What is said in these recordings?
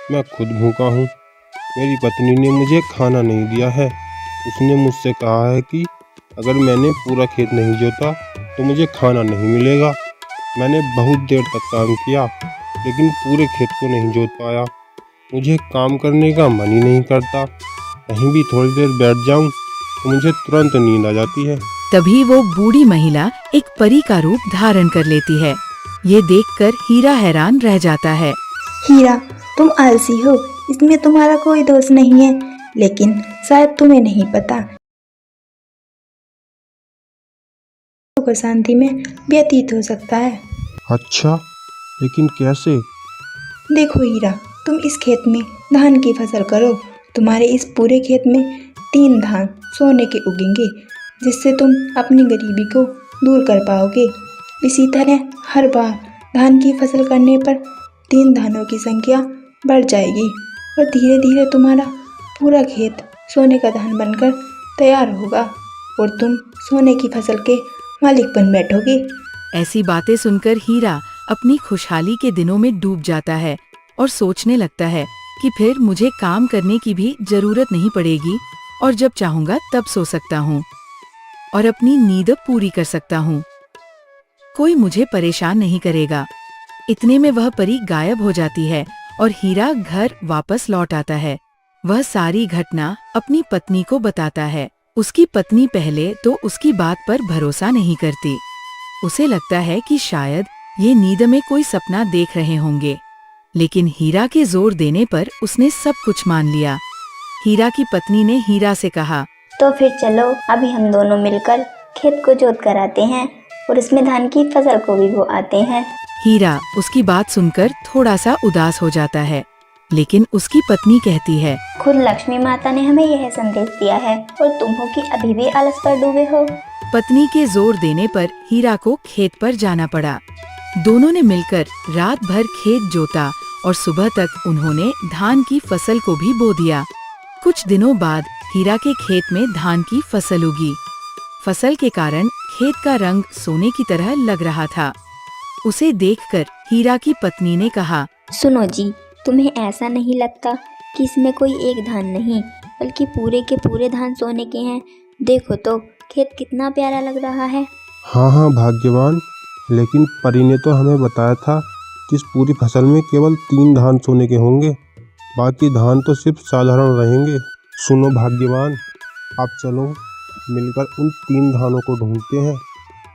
मैं खुद भूखा हूँ। मेरी पत्नी ने मुझे खाना नहीं दिया है। उसने मुझसे कहा है कि अगर मैंने पूरा खेत नहीं जोता तो मुझे खाना नहीं मिलेगा। मैंने बहुत देर तक काम किया लेकिन पूरे खेत को नहीं जोत पाया। मुझे काम करने का मन ही नहीं करता। कहीं भी थोड़ी देर बैठ जाऊं तो मुझे तुरंत नींद आ जाती है। तभी वो बूढ़ी महिला एक परी का रूप धारण कर लेती है। ये देखकर हीरा हैरान रह जाता है। हीरा, तुम आलसी हो, इसमें तुम्हारा कोई दोष नहीं है, लेकिन शायद तुम्हें नहीं पता को शांति में व्यतीत हो सकता है। अच्छा, लेकिन कैसे? देखो हीरा, तुम इस खेत में धान की फसल करो। तुम्हारे इस पूरे खेत में 3 धान सोने के उगेंगे, जिससे तुम अपनी गरीबी को दूर कर पाओगे। इसी तरह हर बार धान की फसल करने पर 3 धानों की संख्या बढ़ जाएगी और धीरे धीरे तुम्हारा पूरा खेत सोने का धान बनकर तैयार होगा और तुम सोने की फसल के मालिक बन बैठोगे। ऐसी बातें सुनकर हीरा अपनी खुशहाली के दिनों में डूब जाता है और सोचने लगता है कि फिर मुझे काम करने की भी जरूरत नहीं पड़ेगी और जब चाहूंगा तब सो सकता हूँ और अपनी नींद पूरी कर सकता हूँ। कोई मुझे परेशान नहीं करेगा। इतने में वह परी गायब हो जाती है और हीरा घर वापस लौट आता है। वह सारी घटना अपनी पत्नी को बताता है। उसकी पत्नी पहले तो उसकी बात पर भरोसा नहीं करती। उसे लगता है कि शायद ये नींद में कोई सपना देख रहे होंगे, लेकिन हीरा के जोर देने पर उसने सब कुछ मान लिया। हीरा की पत्नी ने हीरा से कहा, तो फिर चलो अभी हम दोनों मिलकर खेत को जोत कर आते हैं और इसमें धान की फसल को भी बो आते हैं। हीरा उसकी बात सुनकर थोड़ा सा उदास हो जाता है, लेकिन उसकी पत्नी कहती है, खुद लक्ष्मी माता ने हमें यह संदेश दिया है और तुम हो कि अभी भी आलस पर डूबे हो। पत्नी के जोर देने पर हीरा को खेत पर जाना पड़ा। दोनों ने मिलकर रात भर खेत जोता और सुबह तक उन्होंने धान की फसल को भी बो दिया। कुछ दिनों बाद हीरा के खेत में धान की फसल उगी। फसल के कारण खेत का रंग सोने की तरह लग रहा था। उसे देखकर हीरा की पत्नी ने कहा, सुनो जी, तुम्हें ऐसा नहीं लगता कि इसमें कोई एक धान नहीं बल्कि पूरे के पूरे धान सोने के हैं? देखो तो खेत कितना प्यारा लग रहा है। हाँ भाग्यवान, लेकिन परी ने तो हमें बताया था कि इस पूरी फसल में केवल 3 धान सोने के होंगे, बाकी धान तो सिर्फ साधारण रहेंगे। सुनो भाग्यवान, आप चलो मिलकर उन 3 धानों को ढूंढते हैं।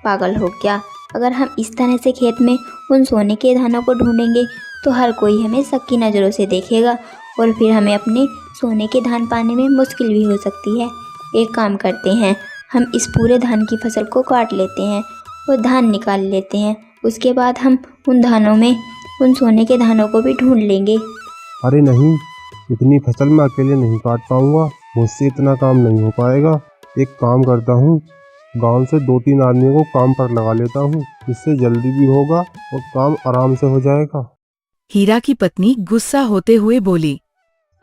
पागल हो क्या? अगर हम इस तरह से खेत में उन सोने के धानों को ढूंढेंगे तो हर कोई हमें शक की नज़रों से देखेगा और फिर हमें अपने सोने के धान पाने में मुश्किल भी हो सकती है। एक काम करते हैं, हम इस पूरे धान की फसल को काट लेते हैं और धान निकाल लेते हैं। उसके बाद हम उन धानों में उन सोने के धानों को भी ढूंढ लेंगे। अरे नहीं, इतनी फसल मैं अकेले नहीं काट पाऊंगा, मुझसे इतना काम नहीं हो पाएगा। एक काम करता हूँ, गांव से 2-3 आदमियों को काम पर लगा लेता हूँ, इससे जल्दी भी होगा और काम आराम से हो जाएगा। हीरा की पत्नी गुस्सा होते हुए बोली,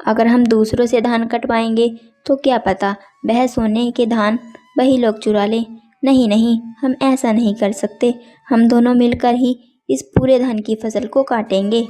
अगर हम दूसरों से धान कटवाएंगे तो क्या पता वह सोने के धान वही लोग चुरा लें। नहीं, हम ऐसा नहीं कर सकते। हम दोनों मिलकर ही इस पूरे धान की फसल को काटेंगे।